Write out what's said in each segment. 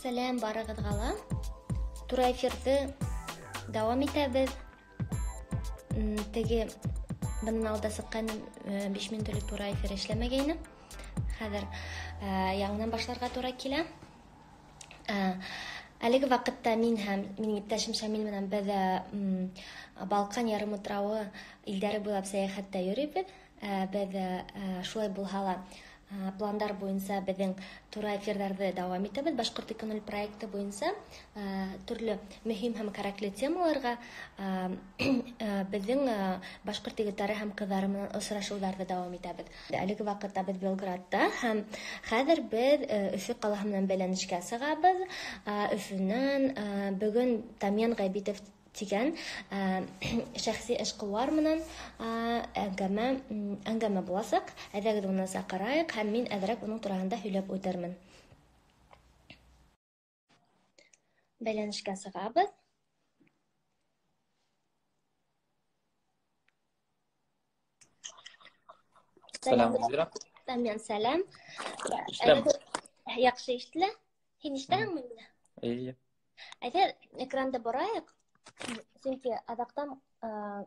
Сәлем барығыҙға. Тура эфирҙе дауам итәбеҙ. Теге бынан алда сыҡҡан 5000 төлөк тура эфир эшләмәгәйне. Хәҙер яңынан башларға тура килә. Әлеге ваҡытта мин һәм минең иптәшем Шамил менән беҙ Балҡан ярымутрауы илдәре буйлап сәйәхәттә йөрөйбөҙ. Беҙ шулай булһа ла пландар буйынса беҙҙең тура эфирҙарҙы дауам итәбеҙ. Башҡорт экономик проекты буйынса төрлө мөһим һәм кәрәкле темаларға беҙҙең башҡорт егеттәре һәм ҡыҙҙары менән осрашыуҙарҙы дауам итәбеҙ. Әлеге ваҡытта беҙ Белградта һәм хәҙер беҙ Өфө ҡалаһы менән бәйләнешкә сығабыҙ. Өфөнән бөгөн Тамян Ғәбитов тигән шәхси эшҡыуар менән әңгәмә буласаҡ. Әйҙәгеҙ уны саҡырайыҡ һәм мин әҙерәк уның тураһында һөйләп үтәрмен. Бәйләнешкә сығабыҙ. Сәлам, Гөлзира. Тамян, сәлам. Яҡшы ишетелә? Һин ишетәһеңме мине? Эйе. Әйҙә, экранды борайыҡ. Сөнки аҙаҡтан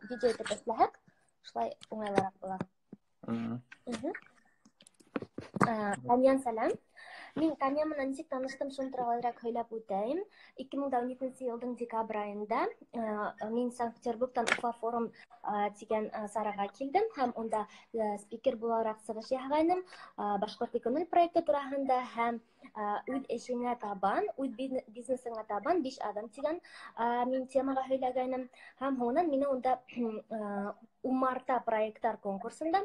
видео итеп эшләһәк, шулай уңайлыраҡ була. Тамян, сәлам. Мин Тамян менән нисек таныштым, шуны турала һөйләп үтәйем. 2017 йылдың декабрь айында мин Санкт-Петербургтан Уфа форум тигән сараға килдем һәм унда спикер булараҡ сығыш яһағайным. Башҡорт экономик проекты тураһында һәм үҙ эшеңә табан, үҙ бизнесыңа табан 5 аҙым тигән мин темаға һөйләгәйнем. Һәм һуңынан мине унда Умарта проекттар конкурсында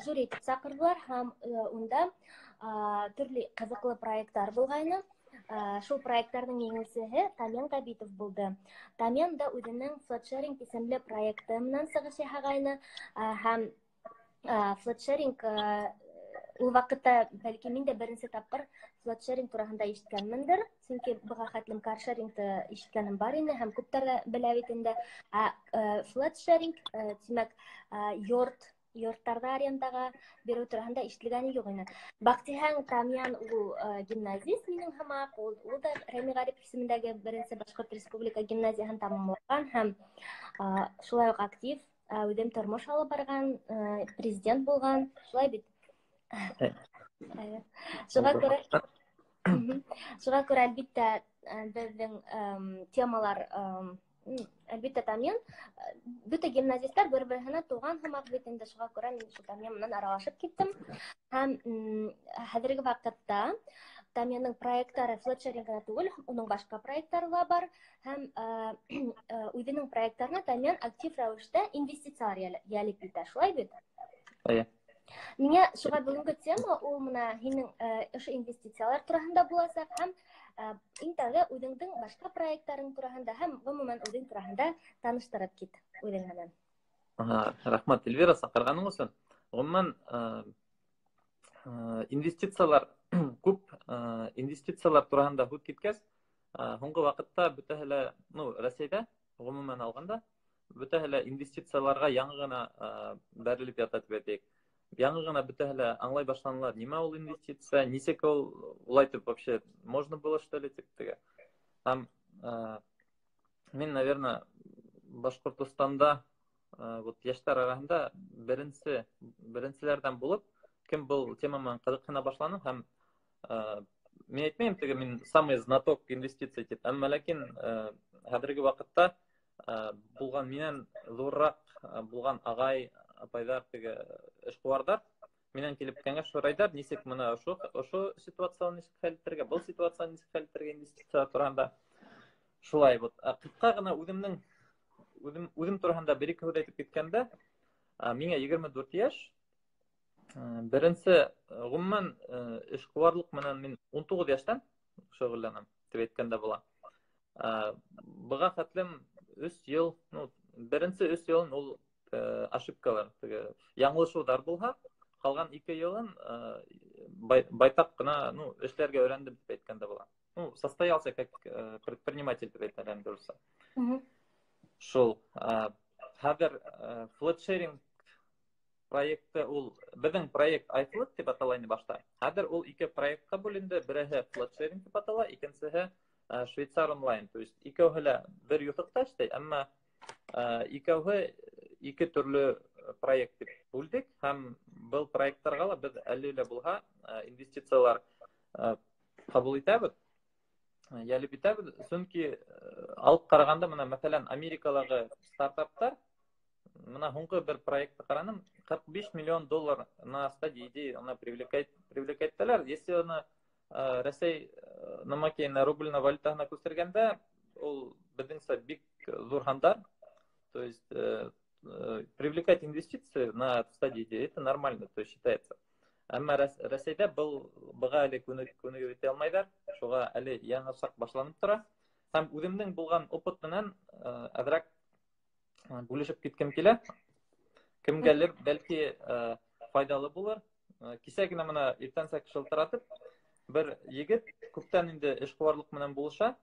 жюри итеп саҡырҙылар һәм унда төрлө ҡыҙыҡлы проекттар булғайны. Шул проекттарҙың еңеүсеһе Тамян Ғәбитов булды. Тамян да үҙенең флетшеринг исемле проекты менән сығыш яһағайны һәм флетшеринг ул ваҡытта бәлки мин дә беренсе тапҡыр флетшеринг тураһында ишеткәнмендер. Сөнки быға хәтлем каршерингты ишеткәнем бар ине һәм күптәр ҙә белә бит инде. Флетшеринг, тимәк, йорттарҙы арендаға биреү тураһында ишетелгәне юҡ ине. Баҡтиһәң, Тамян ул гимназист минең һымаҡ, ул да Рәми Ғарипов исемендәге беренсе Башҡорт Республика гимназияһын тамамлаған һәм шулай уҡ актив, үҙем тормош алып барған, президент булған, шулай бит. Шуға күрә, әлбиттә, беҙҙең темалар, әлбиттә, Тамян, бөтә гимназистар бер-береһенә туған һымаҡ бит инде. Шуға күрә мин шул Тамян менән аралашып киттем. Һәм хәҙерге ваҡытта Тамяндың проекттары флетшеринг генә түгел, уның башҡа проекттары ла бар. Һәм үҙенең проекттарына Тамян актив рәүештә инвестициялар йәлеп итә. Шулай бит? Миңә шуға бөгөнгө тема ул мына һинең ошо инвестициялар тураһында буласаҡ һәм иң тәүҙә үҙеңдең башҡа проекттарың тураһында һәм ғөмүмән үҙең тураһында таныштырып кит үҙең менән. Рәхмәт, Эльвира, саҡырғаның өсөн. Ғөмүмән, инвестициялар күп, инвестициялар тураһында һүҙ киткәс, һуңғы ваҡытта бөтәһе лә, Рәсәйҙә, ғөмүмән алғанда, бөтәһе лә инвестицияларға яңы ғына бәрелеп ята тип әйтәйек. Яңы ғына бөтәһе лә аңлай башланылар. Нимә ул инвестиция, нисек ул улайтып вообще можно было что ли тип теге. Һәм мин, наверное, Башҡортостанда йәштәр араһында беренселәрҙән булып, кем был тема менән ҡыҙыҡһына башланы һәм мин әйтмәйем теге мин самый знаток инвестиция тип, әммә ләкин хәҙерге ваҡытта булған минән ҙурыраҡ булған ағай, апайҙар, теге эшҡыуарҙар минән килеп кәңәш һорайҙар, нисек мына ошо ситуацияны нисек хәл итергә, был ситуацияны нисек хәл итергә инвестиция тураһында. Шулай вот. Ҡыҫҡа ғына үҙем тураһында бер-ике һүҙ әйтеп киткәндә, миңә 24 йәш. Беренсе, ғөмүмән, эшҡыуарлыҡ менән мин 19 йәштән шөғөлләнәм, тип әйткәндә була. Быға хәтлем 3 йыл, беренсе 3 йылын ул ошибкалар, яңылышыуҙар булһа, ҡалған 2 йылын байтаҡ ҡына эшләргә өйрәндем тип әйткәндә була. Состоялся как предприниматель тип әйтәләр дөрөсө. Шул. Хәҙер флетшеринг проекты ул безнең проект айтылып дип атала инде башта. Хәзер ул ике проектка бүленде. Береһе Flatsharing дип атала, икенчесе Швейцар онлайн. То есть икәүһе лә бер ютыкта эшләй, әмма икәүһе ике төрле проект дип бүлдек һәм был проектларга ла без әле лә булһа инвестициялар кабул итәбез. Ялеп итәбез, чөнки алып караганда менә мәсәлән Америкадагы стартаптар мына һуңгы бер проектты караным, 45 миллион доллар на стадии она привлекать талар. Если она Россия намакейна рубльна валютаһына күчергәндә, ул безнеңсә бик зур хандар. То есть привлекать инвестиции на стадии это нормально, то есть считается. Әмма Россиядә был быга әле күнегеп итә алмайдар. Шуга әле яңа сак башланып тора. Һәм үземнең булган опыт менән әзрәк бүлешеп киткем килә. Кемгәлер бәлки файдалы булыр. Кисә генә менә иртәнсәк шылтыратып, бер егет күптән инде эшкуарлык менән булыша.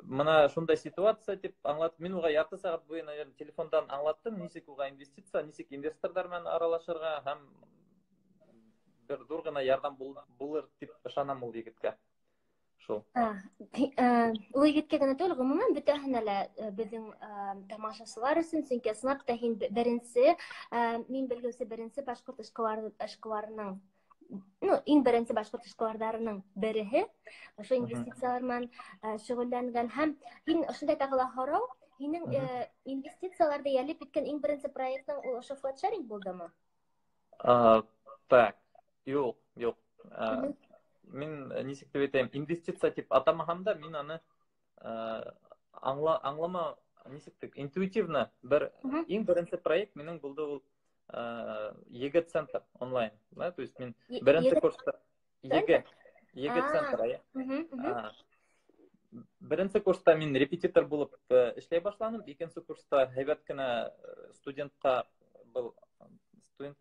Мына шундай ситуация дип аңлатып, мин уга ярты сәгать буе телефондан аңлаттым, ничек уга инвестиция, ничек инвесторлар белән аралашырга һәм бер зур гына ярдәм булыр дип ышанам ул егеткә. Шул. Ул егеткә генә түгел, гомумән бөтәһенә лә безнең тамашачылар өчен, чөнки сынапта һин беренче, мин белгәнчә беренче башкорт эшкуарының иң беренче башкорт эшкуарларының береһе, ошо инвестициялар менән шөгыльләнгән һәм һин ошондай тагыла һорау, һинең инвестицияларда ялеп иткән иң беренче проектың ул ошо Flatsharing булдымы? Так, юк. Мин ничек дип әйтәм, инвестиция дип атамасам да, мин аны аңлама, ничек дип, интуитивно бер иң беренче проект минең булды ул ЕГЭ центр онлайн, да, то есть мин беренче курста ЕГЭ центр, беренче курста мин репетитор булып эшләй башланым, икенче курста һәйбәт кенә студентка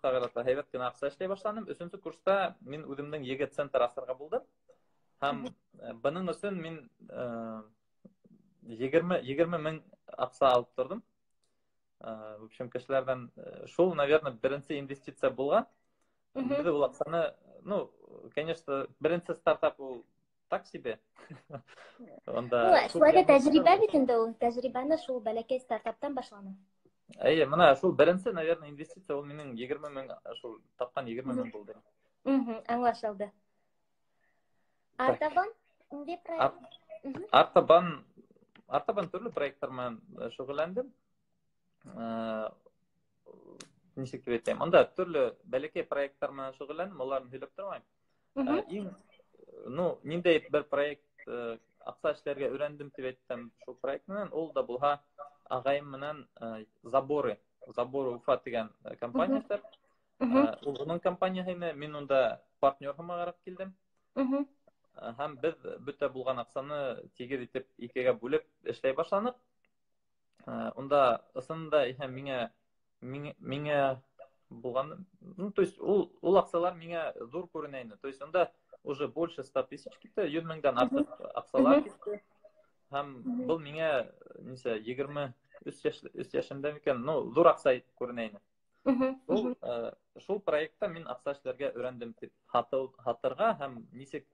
карата һәйбәт кенә акча эшләй башланым, өченче курста мин үземнең ЕГЭ центр асырга булдым. Һәм буның өчен мин 20 мең акча алып тордым. В общем, кешеләрдән шул, наверное, беренче инвестиция булган. Без ул акчаны, конечно, беренче стартап ул так себе. Онда шулай тәҗрибә бит инде ул. Тәҗрибәне шул бәләкәй стартаптан башлана. Менә шул беренче, наверное, инвестиция ул минең 20 мең, шул тапкан 20 мең булды. Аңлашылды. Артабан инде проект. Артабан төрле проектлар менән шөгыльләндем. Ничек дип әйтәм, анда төрле бәләкәй проектлар менән шөгыльләндем, аларны һөйләп тормыйм. Ниндәй бер проект акча эшләргә өйрәндем дип әйтсәм, шул проект менән ул да булһа агайым менән Заборы Уфа дигән компания эшләр. Ул уның компанияһына мин унда партнер буларак килдем. Һәм без бөтә булган акчаны тигез итеп икегә бүлеп эшләй башланык. Унда ысында миңа булган, то есть ул акчалар миңа зур күренә инде. То есть унда уже больше 100 тысяч китте, 100 меңдән артык акчалар китте. Һәм был миңа 23 яшемдә микән, зур акча күренә инде. Шул проектта мин акча эшләргә өйрәндем дип хатырга һәм ничек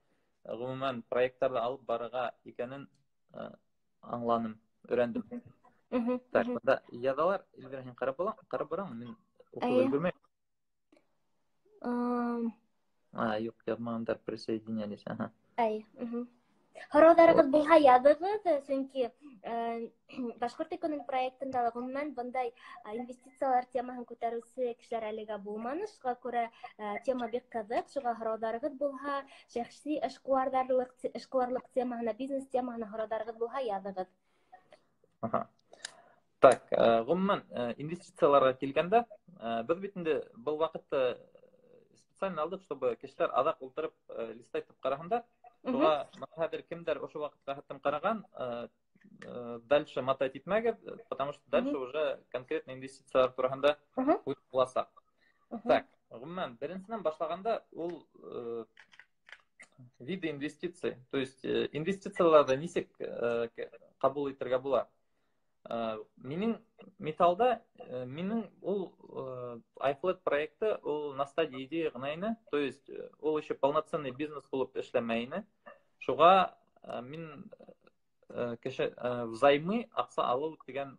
гомумән проектларда алып барырга икәнен аңланым, өйрәндем. Так, монда язалар, Эльвира, һин карап барамы? Мин укып өлгермәйм. Юк, язмаганда присоединялись. Һораударыгыз булһа языгыз, чөнки башкорт экономик проектында гомумән бындай инвестициялар темаһын күтәрүче кешеләр әлегә булманы. Шуңа күрә тема бик кызык. Шуңа һораударыгыз булһа, шәхси эшкуарлык темаһына, бизнес темаһына һораударыгыз булһа языгыз. Так, гомумән инвестицияларга килгәндә, без бит инде был вакытта специально алдык, чтобы кешеләр азак утырып листайтып караганда, шуга хәзер кемдер ошо вакытка хәттем караган, дальше мотать итмәгез, потому что дальше уже конкретно инвестициялар турында уйласак. Так, гомумән беренчедән башлаганда ул виды инвестиций, то есть инвестицияларда ничек кабул итәргә була. Менің металда, менің ол iFlat проекты ол на стадии идея ғынайны, то есть ол еще полноценный бизнес болып эшләмәйні. Шуға мен кеше взаймы ақса алу деген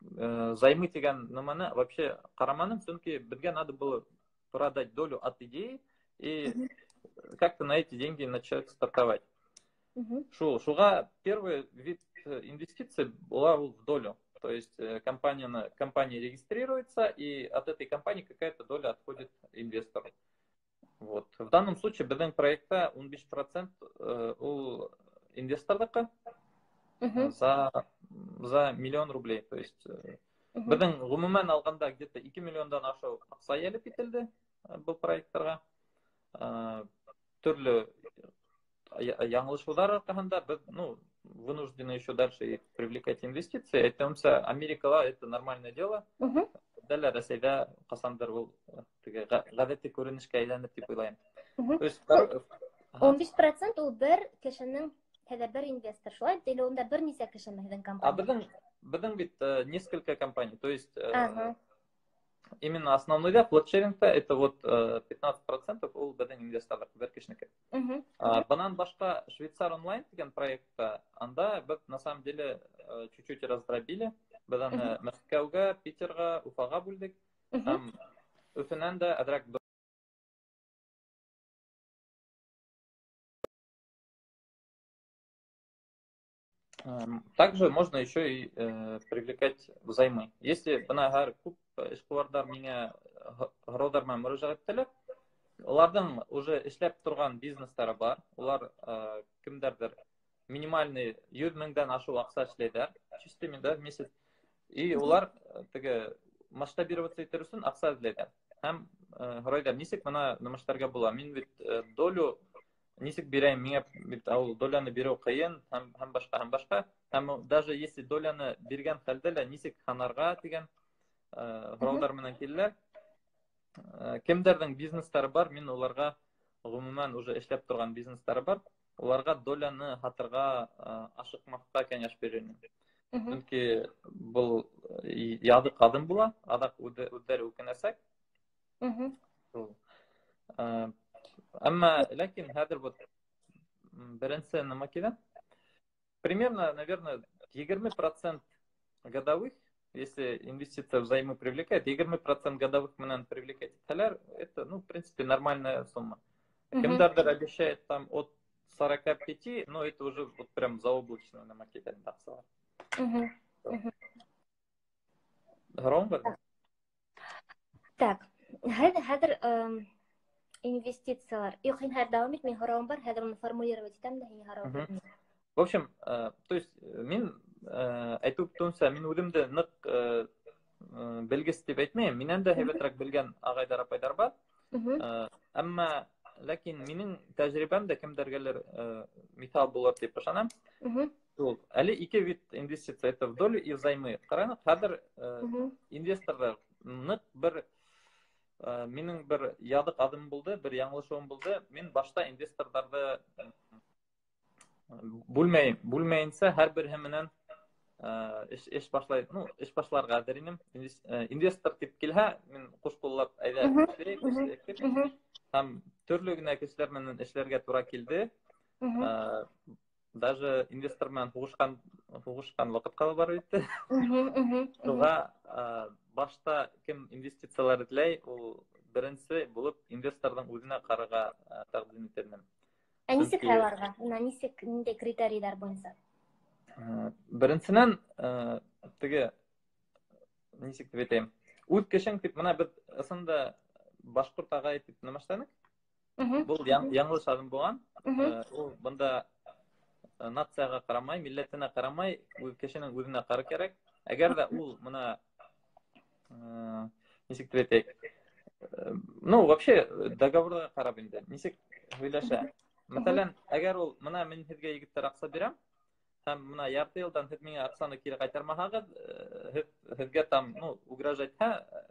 займы деген нуманы вообще қараманым, чөнки бізге надо было продать долю от идеи и как-то на эти деньги начать стартовать. Шуға первый вид инвестиций была в долю. То есть компания регистрируется, и от этой компании какая-то доля отходит инвестору. Вот. В данном случае біздің проекта 15% у инвестордікі за миллион рублей. То есть біздің ғұмумен алғанда где-то 2 миллиондан ашу ақса еліп етілді бұл проекттарға. Түрлі яңылышулар арқасында біз вынуждены еще дальше привлекать инвестиции. Айтамса, Америкала это нормальное дело. Дәл Рәсәйдә касандыр ул гадәти күренешкә әйләнеп дип уйлайм. То есть 15% ул бер кешенең бер инвестор, шулай или онда бер нисә кеше мәһәдән компания? Біздің бит несколько компаний. То есть именно основной флотшеринг-то это вот 15% ул біздің инвесторлар бер кешенеке. Банан башка Швейцар онлайн деген проектта анда біз на самом деле чуть-чуть раздробили. Біз аны Мәскәүгә, Питерга, Уфага бүлдек. Өфенән дә әдрәк. Также можно еще и привлекать взаймы. Если бынагар күп эшкуарлар миңа городар менән мөрәҗәгать итәләр, уларның уже эшләп торган бизнестары бар. Улар кемдердер минимальный 100 меңдән ашу акча эшләйләр, чистыми да, в месяц. И улар теге масштабироваться итер өчен акча эзләйләр. Һәм городар нисек моны нымыштарга була? Мин бит долю нисек бирәм, миңа бит ул доляны бирү кыен, һәм башка. Һәм даже если доляны биргән хәлдә лә нисек ханарга дигән городар менән киләләр. Кемдердің бизнестары бар, мен оларға ғұмумен уже эшләп торган бизнестары бар, оларға доляны хатырға ашықмаққа кәңәш беремін. Чөнки бұл яды қадым була, адак үдәр үкенәсәк. Әмма ләкин хәзер вот беренче нема килә. Примерно, наверное, 20% годовых. Если инвестиция взаймы привлекает, 20% годовых менен привлекать итәләр, это, в принципе, нормальная сумма. Кемдердер обещает там от 45, но это уже вот прям заоблачно на макете аксалар. Гром бар? Так, хәзер инвестициялар. Юк, һәр дәвам ит, мен гром бар, хәзер моны формулировать итәм дә, һин гром. В общем, то есть мин айтып тунса, мин үземдә нык белгес дип әйтмәйм. Миннән дә һәйбәтрәк белгән агайдар апайдар бар. Әмма ләкин минең тәҗрибәмдә кемдергәлер металл булыр дип ышанам. Ул әле ике вид инвестиция, это в долю и взаймы. Караңыз, хәзер инвесторлар нык бер минең бер ядык адым булды, бер яңлышуым булды. Мин башта инвесторларны бүлмәйінсә, һәр берһе менән эш башлай, эш башларга дәринем. Инвестор дип килһә, мин куш куллап әйдә эшләйм. Һәм төрле генә кешеләр менән эшләргә туры килде. Даже инвестор менән хугышкан вакытка бар итте. Шуңа башта кем инвестициялар эзләй, ул беренче булып инвесторның үзенә карарга тәкъдим итәм. Нисек аларга? Нисек нинди критерийлар буенча? Беренчедән, теге нисек дип әйтәм. Үз кешең дип, менә без ысында башкорт агай дип намаштанык. Бу яңлыш адым булган. Ул монда нацияга карамай, милләтенә карамай, үз кешенең үзенә карар кирәк. Әгәр дә ул моны нисек дип әйтәйек. Вообще договорга карап инде. Нисек уйлаша? Мәсәлән, әгәр ул моны мин һезгә егеттер акча бирәм, һәм моны ярты елдан һез миңа акчаны кире кайтармасагыз, һезгә там, угрожать,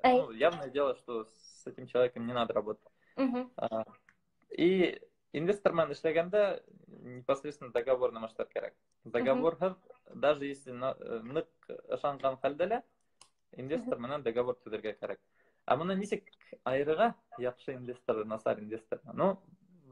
явное дело, что с этим человеком не надо работать. И инвестор менән эшләгәндә непосредственно договор намаштар кирәк. Договор даже если нык ышанган хәлдә инвестор менән договор төзергә кирәк. А моны ничек айырыга яхшы инвестор, насар инвестор? Ну,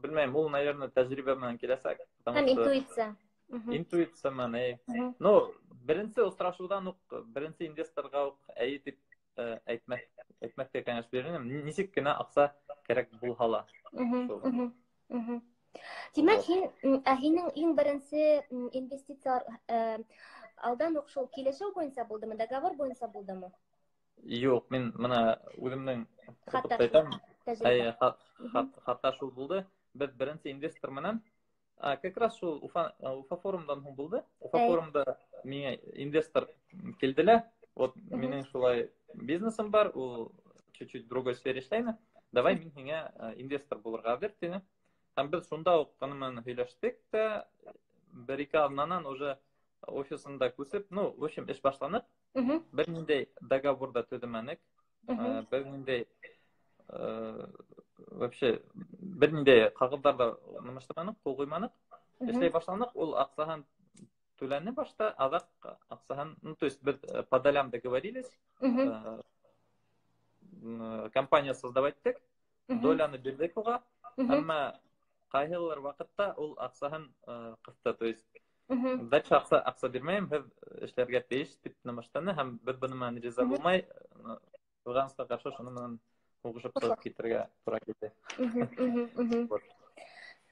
белмәйм, ул, наверное, тәҗрибә менән киләсәк, потому Һәм что интуиция. интуиция менән. Ну, беренче очрашудан ук беренче инвесторга ук дип әйтмәккә кәңәш бирәм. Ничек кенә акча кирәк булһа. Димәк, һинең иң беренче инвестициялар алдан ук шул килешү буенча булдымы, договор буенча булдымы? Юк, мин моны үземнең Хата әйтәм. тәҗрибә. Хата шул булды. Без беренче инвестор менән как раз шул Уфа форумдан һуң булды. Уфа форумда миңа инвестор килделәр. Вот минең шулай бизнесым бар, ул чуть-чуть в другой сфере эшләйме. Давай мин һиңа инвестор булырга бир дине. Һәм без шунда ук канымын һөйләштек тә, бер-ике аннан уже офисында күсеп, ну, в общем, эш башланып, бер ниндәй договорда төземәнек, бер ниндәй вообще бер ниндәй кагыйдәләрдә нимәштәмәнек, кул куйманык, эшләй башланык, ул акчаһын түләне башта, адак акчаһын, ну, то есть без по долям договорились, компания создавать тек, доляны бирдек уга, әмма кайһылар вакытта ул акчаһын кысты, то есть дальше акча бирмәйм, һез эшләргә тиеш дип нимәштәне, һәм без буны менән риза булмай, Луганска каршы шуны менән угышып чыгып китәргә туры килде.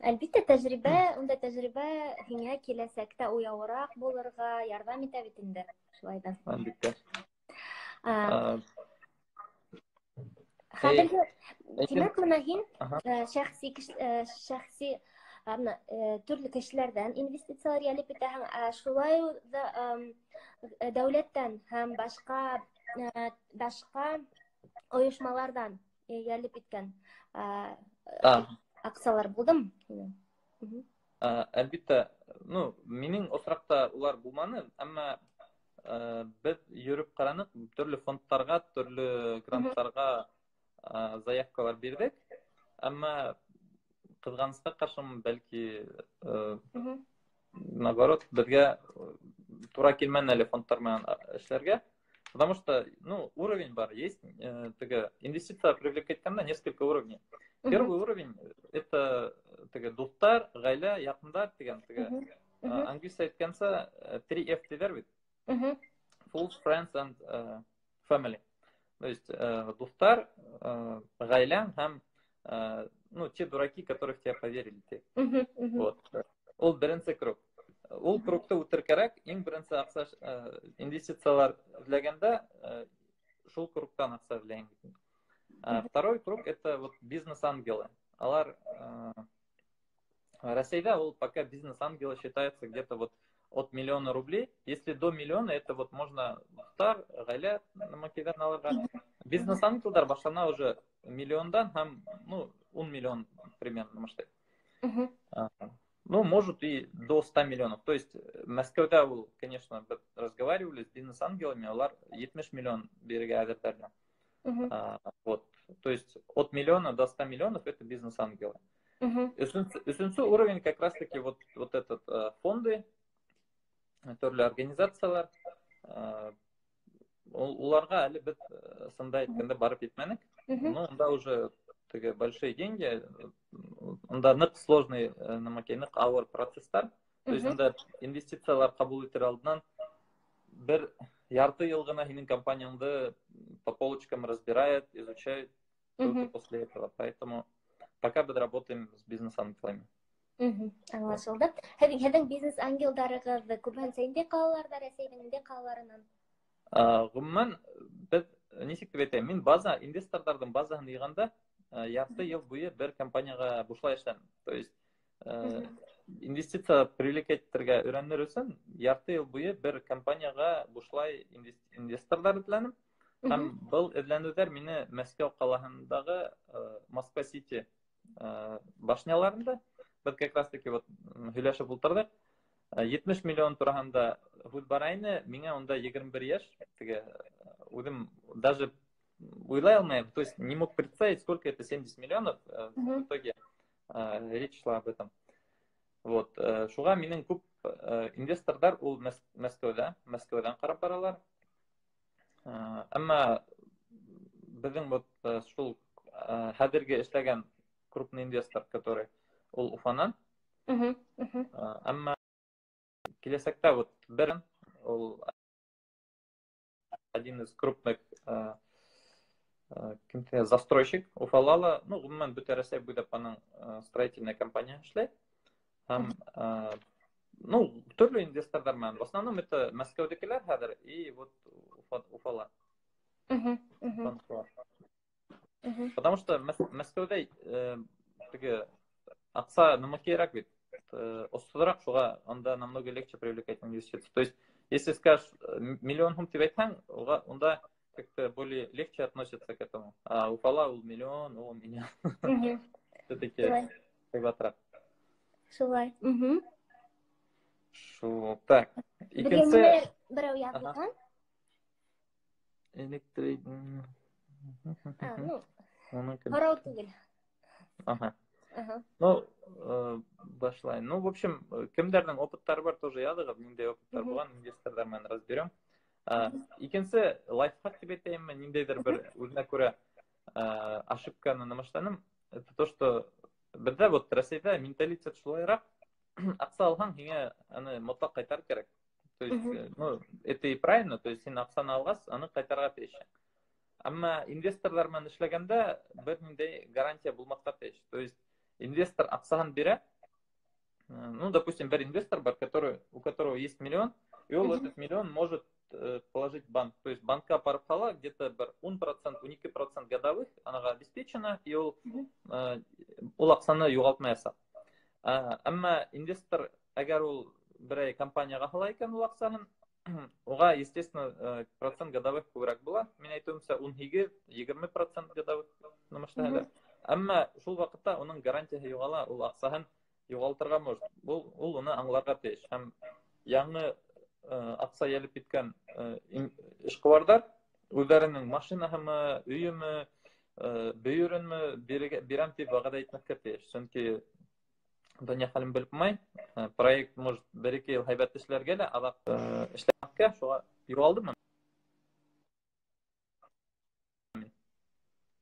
Әлбиттә, тәҗрибә, унда тәҗрибә һиңа киләсәктә уяурак булырга ярдәм итә бит инде, шулай да. Әлбиттә. Хәзерге димәк, менә һин шәхси төрле кешеләрдән инвестициялар ялеп итәһең, шулай да дәүләттән һәм башка оешмалардан ялеп иткән акциялар булдымы? Әлбиттә, ну, минең осракта улар булманы, әмма без йөреп каранык, төрле фондтарга, төрле грантларга заявкалар бирдек, әмма кызганычка каршы, бәлки, наоборот, безгә туры килмәне әле фондтар менән эшләргә, потому что, ну, уровень бар, есть, инвестиция привлекать иткәндә несколько уровней. Первый уровень это дуслар, гаилә, якындар дигән, английский әйткәнчә 3F диләр бит. Fools, friends and family. То есть дуслар, гаилә һәм, ну, те дураки, которых тебя поверили. Вот. Ул беренче круг. Ул кругта үтер кирәк, иң беренче акча инвестициялар эзләгәндә шул кругтан акча эзләйм. Второй круг это вот бизнес-ангелы. Алар Россия, пока бизнес-ангелы считается где-то вот от миллиона рублей. Если до миллиона, это вот можно стар, галя, македан аларга. Бизнес-ангелдар башана уже миллиондан, ну, 1 миллион примерно масштаб. Ну, может и до 100 миллионов. То есть Москвада, конечно, разговаривали с бизнес-ангелами, алар 70 миллион берега азертарда. Вот. То есть от миллиона до 100 миллионов это бизнес-ангелы. Üçüncü уровень как раз таки вот этот фонды, төрле организациялар, уларга әле бит сында әйткәндә барып итмәнек. Но онда уже такие большие деньги, онда нык сложный намакейник авыр процесстар. То есть онда инвестициялар кабул итер алдыннан бер ярты ел гына һинең компанияңды по полочкам разбирает, изучает только после этого. Поэтому пока мы работаем с бизнес-ангелами. Аңлашылды. Һеҙҙең бизнес-ангелдарығыҙ күбәнсә инде ҡалаларҙа, Рәсәйҙең инде ҡалаларынан? Ғөмүмән, беҙ нисек дип әйтәм, мин база, инвесторҙарҙың базаһын йыйғанда ярты йыл буйы бер компанияға бушлай эшләнем. То есть инвестиция привлекать итергә өйрәнер өсөн ярты йыл буйы бер компанияға бушлай инвесторлар эҙләнем. Һәм был эҙләнеүҙәр мине Мәскәү ҡалаһындағы Москва-Сити башняларында, беҙ как раз таки вот һөйләшеп ултырҙык. 70 миллион тураһында һүҙ бара ине, миңә унда 21 йәш, үҙем даже уйлай алмайым, то есть не мог представить, сколько это 70 миллионов, в итоге речь шла об этом. Вот, шуға минең күп инвесторлар ул Мәскәүдән карап баралар. Әмма безнең вот шул хәзерге эшләгән крупный инвестор, который ул Уфанан. Әмма киләсәктә вот бер ул один из крупных застройщик Уфалала, ну, гомумән бөтә Россия буйлап аның строительная компания эшләй. Һәм ну, төрле инвесторлар менән. В основном это Мәскәүдәкеләр хәзер и вот Уфалар. Потому что Мәскәүдә теге акса нема кирәк бит. Остарак шуга анда намного легче привлекать инвестиции. То есть, если скажешь миллион сум дип әйтсәң, онда как-то более легче относятся к этому. А Уфала ул миллион, ул миллион. Все-таки кыйбатрак. Шулай. Шу, так. Икенче берәү язылган. Электрик. Ну, Харау түгел. Ага. Ну, башлай. Ну, в общем, кемдердің опыттары бар, тоже ядыгыз. Ниндей опыттар булган, инвесторлар менен разберем. Икенче лайфхак дип әйтәм, ниндейдер бер үзенә күрә ошибканы намаштаным. Это то, что бездә вот Россиядә менталитет шулайрак. Акса алгаң, һиңа аны мотлак кайтарып кирәк. То есть, ну, это и правильно, то есть син аксаны алгас, аны кайтарга тиеш. Әмма инвесторлар менән эшләгәндә бер ниндәй гарантия булмаска тиеш. То есть инвестор аксаһын бирә. Ну, допустим, бер инвестор бар, у которого есть миллион, и он этот миллион может положить в банк. То есть банка апарып кала, где-то бер 10%, 12% годовых анага обеспечено, и ул аксаны югалтмаясак. Әмма инвестор, әгәр ул берәй компанияга һала икән ул аксаһын, уга, естественно, процент годовых күбрәк була. Мин әйтүемчә, 18-20% годовых намыштаһалар. Әмма шул вакытта уның гарантияһы югала, ул аксаһын югалтырга может. Ул уны аңларга тиеш. Һәм яңы акса ялып киткән эшкуарлар үзләренең машинаһымы, өйеме, бөйрөнме бирәм дип вәгъдә итмәскә тиеш. Чөнки дөнья хәлен белеп булмай, проект может бер-ике ел һәйбәт эшләргә лә, адак эшләмәскә, шуга югалдымы?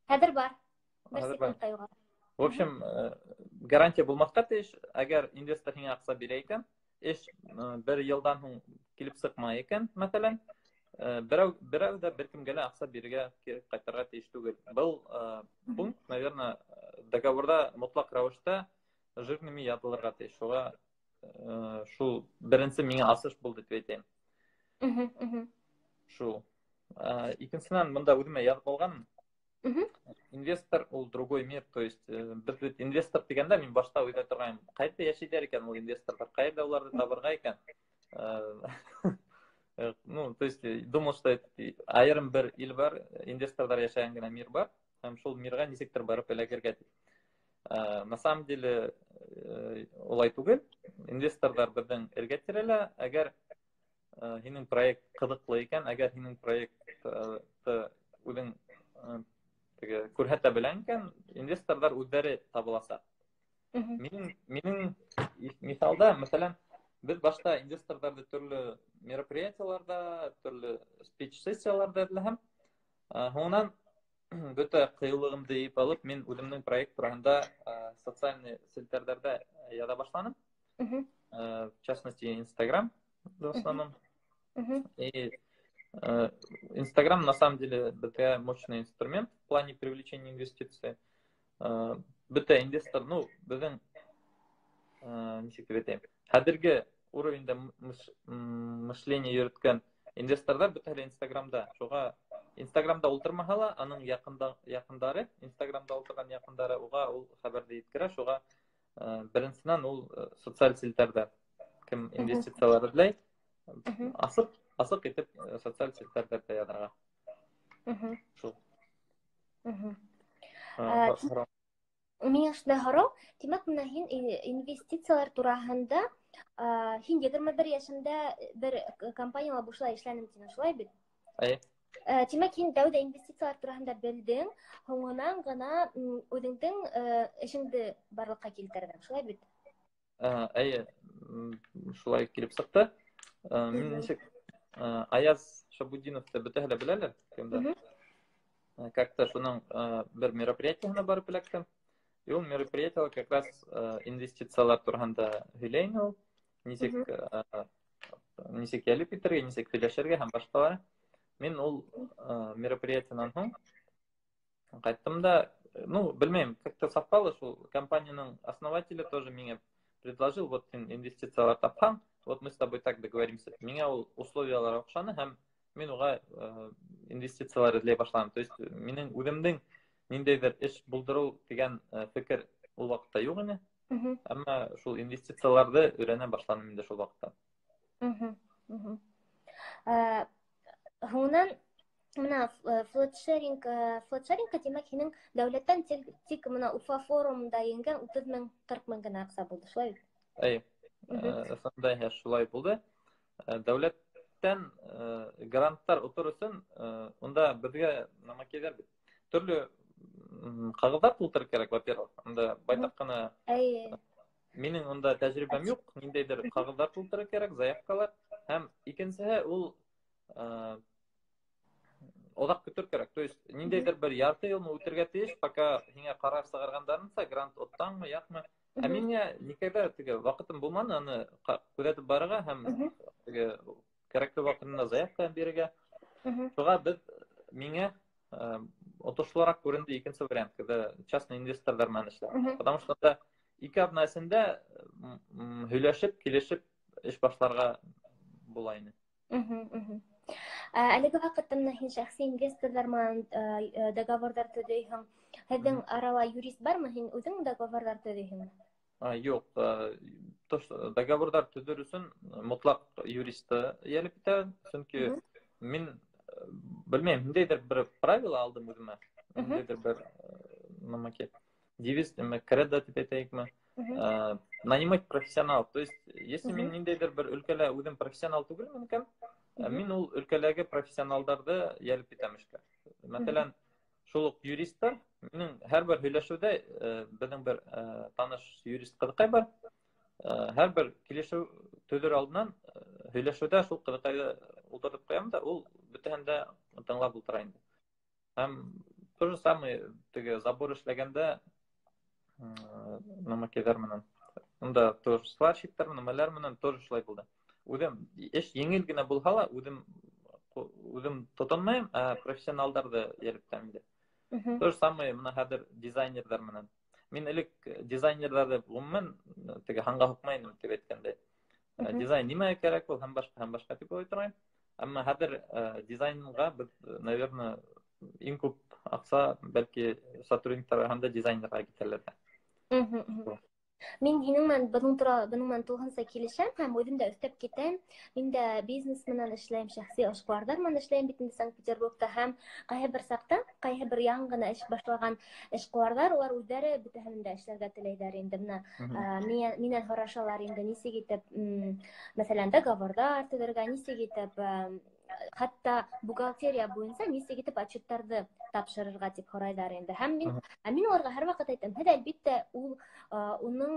Хәзер бар. В общем, гарантия булмаска тиеш, әгәр инвестор һиңа акса бирә икән, эш бер елдан һуң килеп сыкмай икән, мәсәлән, берәү дә беркемгә лә акса бирергә кайтарга тиеш түгел. Был пункт, наверное, договорда мотлак рәвештә жирными язылырга тиеш. Шуга шул беренче миңа асыш булды дип әйтәм. Шул. Икенчедән, монда үземә язып алганым. Инвестор ул другой мир, то есть без инвестор дигәндә мин башта уйлап торган, кайда яшиләр икән ул инвесторлар, кайда уларны табырга икән. Ну, то есть думал, что айрым бер ил бар, инвесторлар яшәгән генә мир бар, һәм шул мирга ничектер барып эләгергә. На самом деле улай түгел. Инвесторлар бездән эргә терәлә, әгәр һинең проект кызыклы икән, әгәр һинең проектты үзең күрһәтә белән икән, инвесторлар үзләре табыласак. Минең мисалда, мәсәлән, без башта инвесторларны төрле мероприятияларда, төрле спич-сессияларда эзләһәм. Һуңнан бөтә кыюлыгымды йыйып алып, мин үземнең проект турында социальный сетьләрдә яза башладым. В частности, Instagram в основном. И Instagram на самом деле это мощный инструмент в плане привлечения инвестиций. Бөтә инвестор, ну, безнең ничек дип әйтәм, хәзерге уровеньда мышление йөрткән инвесторлар бөтәһе Instagramда. Шуга Instagramда ултырмаһа, аның якындары, Instagramда ултырган якындары уга ул хәбәрне иткерә. Шуга беренчедән ул социаль сетьләрдә кем инвестициялар эзләй, асык итеп социаль сетьләрдә язарга. Шул. Мин шунда һорау, димәк, менә һин инвестициялар тураһында, һин 21 яшында бер компаниялар бушлай эшләнем дигән, шулай бит? Димәк, һин тәүдә инвестициялар тураһында белдең, һуңынан гына үзеңнең эшеңне барлыкка килтердең, шулай бит? Әйе, шулай килеп сықты. Мин ничек Аяз Шабудиновты бөтәһе лә беләләр, кемдә. Как-то шуның бер мероприятиеһына барып эләктем. И ул мероприятиега как раз инвестициялар турында һөйләй ине ул. Нисек ялеп итәргә, нисек һөйләшергә һәм башкалары. Мин ул мероприятиенан һуң кайттым да, ну, белмәйм, как-то совпало, шул компанияның основателе тоже миңа предложил, вот син инвестициялар тапһаң, вот мы с тобой так договоримся. Миңа ул условиялар оҡшаны һәм мин уға инвестициялар эҙләй башладым. То есть минең үҙемдең ниндәйҙер эш булдырыу дигән фекер ул ваҡытта юҡ ине. Әммә шул инвестицияларҙы өйрәнә башланым инде шул ваҡытта. Һуңынан мына флотшеринг тимәк һинең дәүләттән тик мына Уфа форумында енгән 30,000, 40,000 генә аҡса булды, шулай бит? Әйе, ысынында шулай булды. Дәүләттән гранттар утыр өсөн унда беҙгә намакәйҙәр бит. Төрлө ҡағыҙҙар тултырыр кәрәк, во-первых. Унда байтаҡ ҡына минең унда тәжрибәм юҡ, ниндәйҙер ҡағыҙҙар тултырыр кәрәк, заявкалар. Һәм икенсеһе ул оҙаҡ көтөр кәрәк. То есть ниндәйҙер бер ярты йылмы үтергә тейеш, пока һиңә ҡарар сығарғандарынса, грант оттаңмы, яҡмы. Ә миңә никогда ваҡытым булманы аны күҙәтеп барырға һәм кәрәкле ваҡытында заявка бирергә. Шуға миңә отошлораҡ күренде икенсе вариант, когда частный инвесторҙар менән эшләр. Потому что да ике аҙна эсендә һөйләшеп, килешеп эш башларға була ине. Әлеге ваҡытта мына һин шәхси инвесторҙар менән договорҙар төҙөйһөң. Һеҙҙең арала юрист бармы? Һин үҙең договорҙар төҙөйһөңмө? Юҡ, договорҙар төҙөр өсөн мотлаҡ юристты йәлеп итә, сөнки мин белмәйем, ниндәйҙер бер правила алдым үҙемә, ниндәйҙер бер девиз, кредо тип әйтәйекме, нанимать профессионал. То есть, если мин ниндәйҙер бер өлкәлә үҙем профессионал түгелмен икән, мин ул өлкәләге профессионалдарҙы йәлеп итәм эшкә. Мәҫәлән, шул уҡ юристтар, минең һәр бер һөйләшеүҙә беҙҙең бер таныш юрист ҡыҙыҡай бар. Һәр бер килешеү төҙөр алдынан һөйләшеүҙә шул ҡыҙыҡайҙы ултыртып ҡуям да, ул бөтәһен дә тыңлап ултыра инде. Һәм то же самое забор эшләгәндә намакәйҙәр менән. Унда тоже сварщиктар менән, нәмәләр менән тоже шулай булды. Үҙем эш еңел генә булһа ла, үҙем тотонмайым, ә профессионалдарҙы йәлеп итәм инде. То же самое мына хәҙер дизайнерҙар менән. Мин элек дизайнерҙарҙы ғөмүмән һанға һуҡмай инем тип әйткәндәй. Дизайн нимәгә кәрәк ул, һәм башҡа тип уйлай. Әммә хәҙер дизайнға беҙ, наверное, иң күп аҡса бәлки сотрудниктар һәм дизайнерға китәләр. Мин һинең менән бының менән тулыһынса килешәм һәм үҙем дә өҫтәп китәм. Мин дә бизнес менән эшләйем, шәхси эшҡыуарҙар менән эшләйем бит инде Санкт-Петербургта һәм ҡайһы бер саҡта, ҡайһы бер яңы ғына эш башлаған эшҡыуарҙар, улар үҙҙәре бөтәһен дә эшләргә теләйҙәр инде. Минән һорашалар инде, нисек итеп, мәҫәлән, договорҙар төҙөргә, нисек итеп, хатта бухгалтерия буйынса нисек итеп отчеттарҙы тапшырырға тип һорайҙар инде. Һәм мин уларға һәр ваҡыт әйтәм, һеҙ әлбиттә уның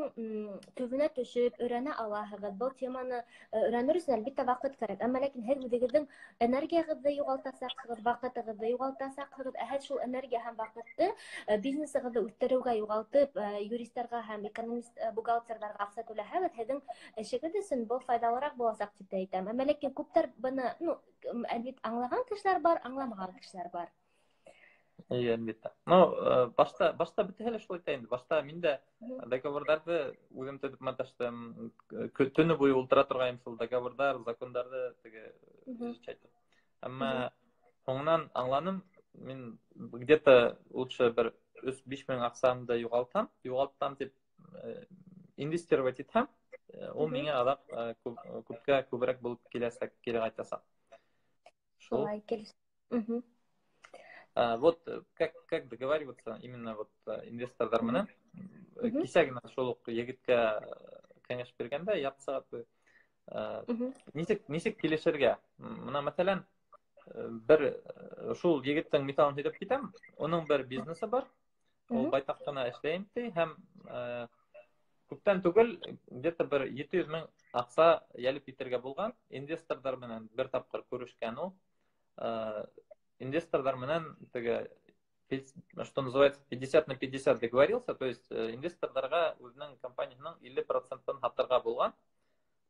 төбөнә төшөп, өйрәнә алаһығыҙ. Был теманы өйрәнер өсөн әлбиттә ваҡыт кәрәк. Әммә ләкин һеҙ үҙегеҙҙең энергияғыҙҙы юғалтасаҡһығыҙ, ваҡытығыҙҙы юғалтасаҡһығыҙ. Ә һеҙ шул энергия һәм ваҡытты бизнесығыҙҙы үҫтереүгә юғалтып, юристтарға һәм экономист, бухгалтерҙарға аҡса түләһәгеҙ, һеҙҙең эшегеҙ өсөн был файҙалыраҡ буласаҡ тип тә әйтәм. Әммә ләкин күптәр быны, әлбиттә, аңлаған кешеләр бар, аңламаған кешеләр бар. Әлбиттә. Башта бөтәһе лә шулай итә инде. Башта мин дә договорҙарҙы үҙем төҙөп маташтым. Төнө буйы ултыра торғайным шул договорҙар, закондарҙы изучать. Әммә һуңынан аңланым, мин где-то лучше бер 3-5 мең аҡсамды юғалтам тип инвестировать итһәм, ул миңә аҙаҡ күберәк булып киләсәк, кире ҡайтасаҡ. Шулай килеш. Вот как договариваться именно вот инвесторҙар менән. Кисә генә шул уҡ егеткә кәңәш биргәндә, ярты сәғәт буйы. Нисек килешергә? Мына мәҫәлән, бер шул егеттең миҫалын һөйләп китәм, уның бер бизнесы бар, ул байтаҡ ҡына эшләйем ти, һәм күптән түгел, где-то бер 700 мең акса ялеп итәргә булган. Инвесторлар менән бер тапкыр күрешкән ул. Инвесторлар менән теге, что называется, 50/50 договорился, то есть инвесторларга үзенең компаниясының 50%-ын һатарга булган.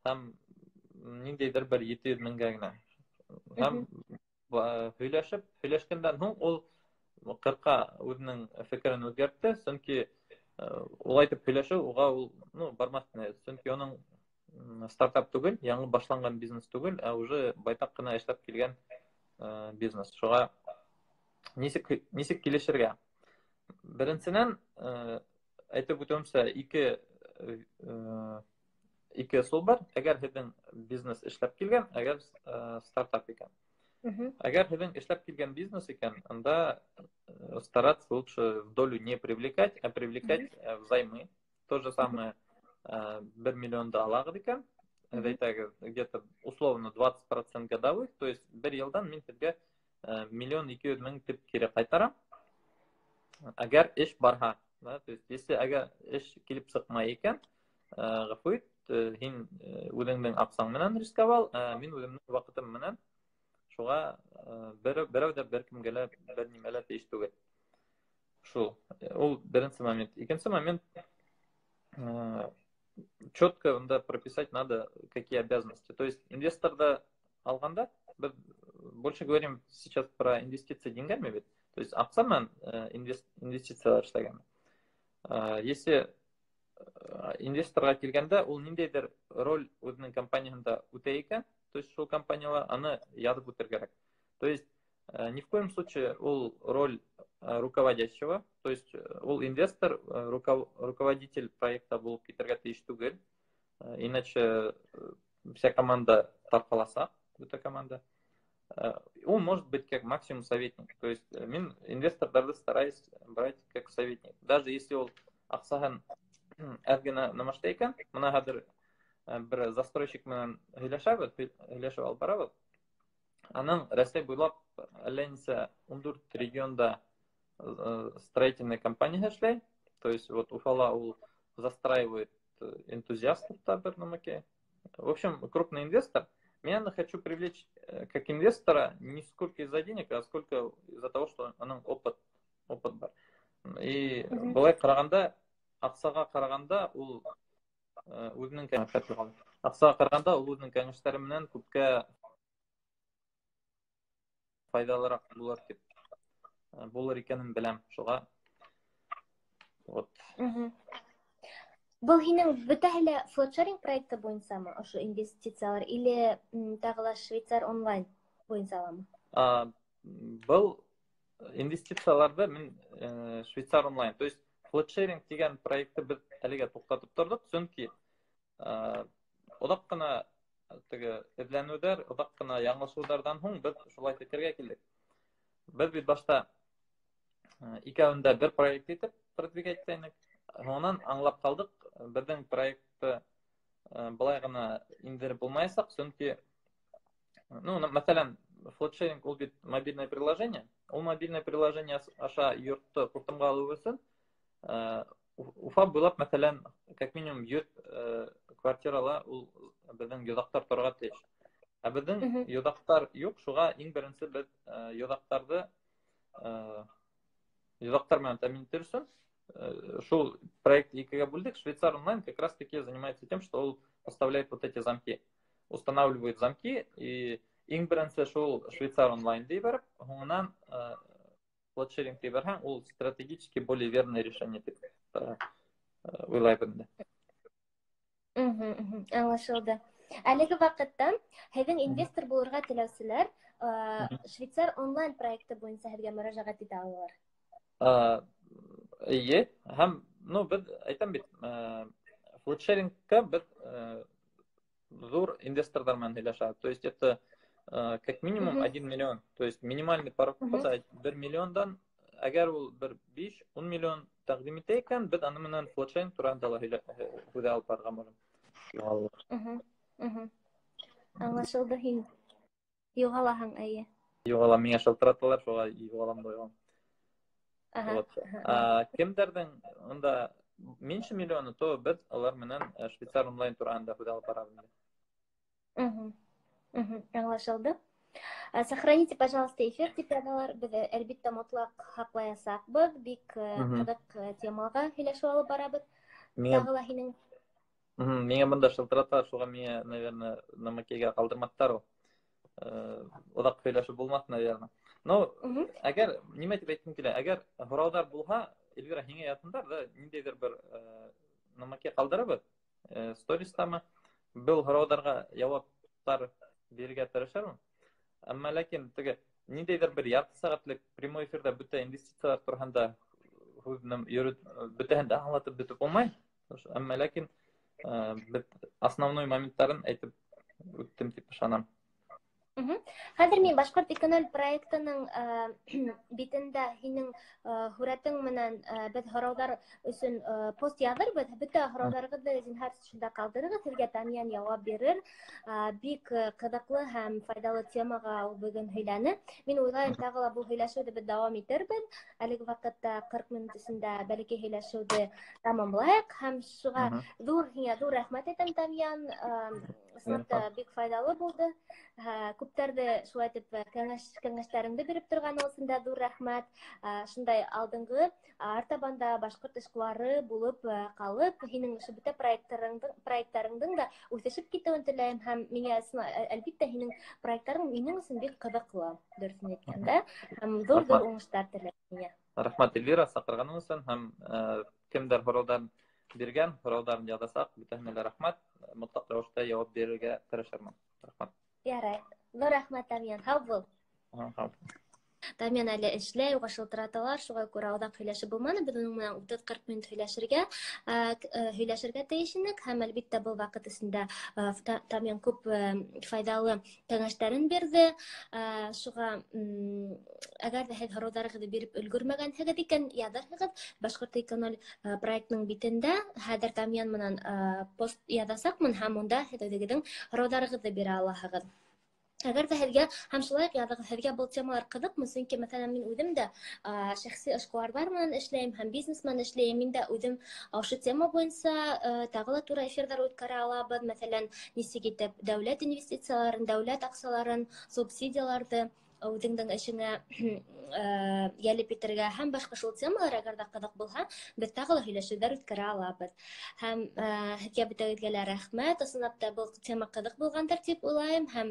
Һәм ниндидер бер 700 меңгә генә. Һәм һөйләшкәндән һуң ул 40-ка үзенең фикерен үзгәртте, чөнки ул әйтеп һөйләшү уга ул, бармас иде. Чөнки аның стартап түгел, яңа башланган бизнес түгел, ә уже байтак кына эшләп килгән бизнес. Шуңа нисек килешергә? Беренчедән, әйтеп үтәмсә, ике сул бар. Әгәр һеҙҙең бизнес эшләп килгән, әгәр стартап икән. Әгәр һеҙҙең эшләп килгән бизнес икән, анда стараться лучше в долю не привлекать, а привлекать взаймы. То же самое 1 миллионды алагыҙ икән, әйтәгеҙ, где-то условно 20% годовых, то есть бер йылдан мин һеҙгә 1,2 миллион тип кире ҡайтарам. Әгәр эш барһа, то есть если әгәр эш килеп сыҡмай икән, ғәфү ит, һин үҙеңдең аҡсаң менән рисковал, мин үҙемнең ваҡытым менән. Шуға берәү дә бер кемгә лә бер нимә лә тейеш түгел. Шул. Ул беренсе момент. Икенсе момент, четко прописать надо, какие обязанности. То есть инвесторда алганда, больше говорим сейчас про инвестиции деньгами, ведь, то есть акса менән инвестициялар эшләгән. Если инвесторга килгәндә, ул ниндәйҙер роль үҙенең компанияһында үтә икән, то есть шул компаниялар аны язып үтәргә кәрәк. То есть ни в коем случае ул роль руководящего, то есть ул инвестор, руководитель проекта булып китергә тейеш түгел, иначе вся команда тарҡаласаҡ, бөтә команда. Он может быть как максимум советник. То есть мин инвесторҙарҙы стараюсь брать как советник. Даже если ул аҡсаһын әҙ генә намашта икән, мына хәҙер бер застройщик менән һөйләшеп алып барабыҙ. Аның Рәсәй буйлап әллә нисә 14 регионда строительная компания эшләй. То есть вот Уфала ул застраивает энтузиастов бер нәмәкәй. В общем, крупный инвестор. Меня хочу привлечь как инвестора не сколько из-за денег, а сколько из-за того, что аның опыт бар. И былай ҡарағанда, аҡсаға ҡарағанда ул үҙенең кәңәштәре менән күпкә файдалыраҡ булыр икәнен беләм. Шуға вот. Был һинең бөтәһе лә флотшеринг проекты буйынсамы, ошо инвестициялар, или тағы ла Швейцар онлайн буйынсамы? Был инвестицияларда мин Швейцар онлайн. То есть флотшеринг дигән проектты беҙ әлегә туҡтатып торҙоҡ, сөнки оҙаҡ ҡына эҙләнеүҙәр, оҙаҡ ҡына яңылышыуҙарҙан һуң беҙ шулай фекергә килдек. Беҙ бит башта икәүендә бер проект итеп продвигать итәйнек. Һуңынан аңлап ҡалдыҡ, беҙҙең проектты былай ғына индереп булмаясаҡ, сөнки, мәҫәлән, флотшеринг ул бит мобильное приложение. Ул мобильное приложение аша йортто ҡуртымға алыу өсөн Уфа буйлап, мәҫәлән, как минимум 100 квартирала ул беҙҙең йоҙаҡтар торға тейеш. Ә беҙҙең йоҙаҡтар юҡ, шуға иң беренсе беҙ йоҙаҡтар менән тәьмин итер өсөн шул проект икегә бүлдек. Швейцар онлайн как раз таки занимается тем, что он поставляет вот эти замки, устанавливает замки, и иң беренсе шул Швейцар онлайн дей барып, һуңынан флотшеринг дей барһаң, ул стратегически более верное решение дип уйлайбыҙ инде. Аңлашылды. Әлеге ваҡытта һеҙҙең инвестор булырға теләүселәр Швейцар онлайн проекты буйынса һеҙгә мөрәжәғәт итә алалар. Эйе, һәм беҙ әйтәм бит, флотшерингка беҙ ҙур инвесторҙар менән һөйләшәбеҙ. То есть это как минимум 1 миллион. То есть минимальный порог входа 1 миллиондан, әгәр ул 5-10 миллион тәҡдим итә икән, беҙ аны менән флотшеринг тураһында ла һүҙ алып барырға мөмкин. Аңлашылды, һин юғалаһың, эйе. Юғалам, миңә шылтыраталар, шуға юғалам да юғалам. Кемдәрҙең унда меньше миллиона, то біз алар менен Швейцар онлайн турында худ алып барабыз. Аңлашылды. Сохраните, пожалуйста, эфир типианалар. Біз әлбетте мотлак хаклаясакбыз. Бик кызык темага һөйләшеп алып барабыз. Тагы ла һинең Миңа мында шылтыратар, шуға миңа, наверное, намакега калдырматтар ул. Одак һөйләшеп булмас, наверное. Но, әгәр, нимә дип әйткем килә, әгәр һораудар булһа, Эльвира, һиңә ятындар да, ниндәйдер бер намаке калдырабыз, стористамы, был һораударга җаваптар бирергә тырышырмын. Әмма ләкин теге ниндәйдер бер ярты сәгатьлек прямой эфирда бөтә инвестициялар турында һүзнем йөрү бөтәһен дә аңлатып бетеп булмай. Әмма ләкин основной моменттарын әйтеп үттем дип ышанам. Хәзер мин Башкорт эконом проектының битендә һинең һүрәтең менән без һораудар өчен пост язырбыз. Бөтә һораударыгызны зинһар шунда калдырыгыз, сезгә Тамиян җавап бирер. Бик кызыклы һәм файдалы темага ул бүген һөйләне. Мин уйлыйм, тагы ла бу һөйләшүне без дәвам итербез. Әлеге вакытта 40 минут эчендә бәлки һөйләшүне тәмамлайык һәм шуңа зур рәхмәт әйтәм, Тамиян. Сынапта бик файдалы булды. Күптәрде шулай итеп кәңәшләреңде биреп торганы өчен дә зур рәхмәт. Шундай алдынгы артабанда башкорт эшкуары булып калып, һинең ошо бөтә проектларыңдың да үсешеп китүен теләйм һәм миңа әлбәттә һинең проектларың минең өчен бик кызыклы, дөресен әйткәндә, һәм зур уңышлар теләйм миңа. Рәхмәт, Эльвира, сакырганың өчен һәм кемдер һораудан биргән, һораударын язасак, бөтәһенә дә рәхмәт. Мотлак рәвештә җавап бирергә тырышырмын. Рәхмәт. Ярай. Зур рәхмәт, Тамиян. Һау бул. Тамиян әле эшләй, уга шылтыраталар, шуңа күрә оҙаҡ һөйләшеп булманы. Беҙ уның менән 30-40 минут һөйләшергә тейеш инек һәм әлбиттә был ваҡыт эсендә Тамиян күп файдалы кәңәштәрен бирҙе. Шуға әгәр ҙә һеҙ һорауҙарығыҙҙы биреп өлгөрмәгәнһегеҙ икән, яҙырһығыҙ. Башҡорт эконом проектының битендә хәҙер Тамиян менән пост яҙасаҡмын һәм унда һеҙ үҙегеҙҙең һорауҙарығыҙҙы бирә алаһығыҙ. Әгәр ҙә һеҙгә һәм шулай уҡ яҙығыҙ, һеҙгә был темалар ҡыҙыҡмы? Сөнки, мәҫәлән, мин үҙем дә шәхси эшҡыуарҙар менән эшләйем һәм бизнес менән эшләйем. Мин дә үҙем ошо тема буйынса тағы ла тура эфирҙар үткәрә алабыҙ. Мәҫәлән, нисек итеп дәүләт инвестицияларын, дәүләт аҡсаларын, субсидияларҙы үҙеңдең эшеңә йәлеп итергә һәм башҡа шул темалар, әгәр ҙә ҡыҙыҡ булһа, беҙ тағы ла һөйләшеүҙәр үткәрә алабыҙ. Һәм һеҙгә бөтәгеҙгә лә рәхмәт. Ысынлап та был тема ҡыҙыҡ булғандыр тип уйлайым һәм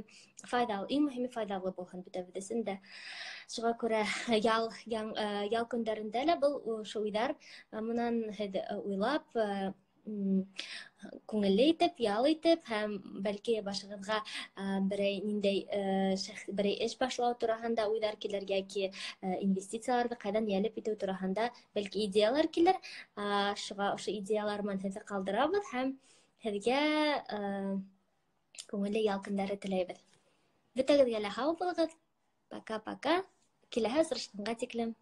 файдалы, иң мөһиме файдалы булһын бөтәбеҙ өсөн дә. Шуға күрә ял көндәрендә лә был уйҙар менән һеҙ уйлап, күңелле итеп, ял итеп һәм бәлки башығыҙға берәй эш башлау тураһында уйҙар килер, йәки инвестицияларҙы ҡайҙан йәлеп итеү тураһында бәлки идеялар килер. Шуға ошо идеялар менән һеҙҙе ҡалдырабыҙ һәм һеҙгә күңелле ял көндәре теләйбеҙ. Бөтәгеҙгә лә һау булығыҙ. Пока-пока. Киләһе осрашҡанға тиклем.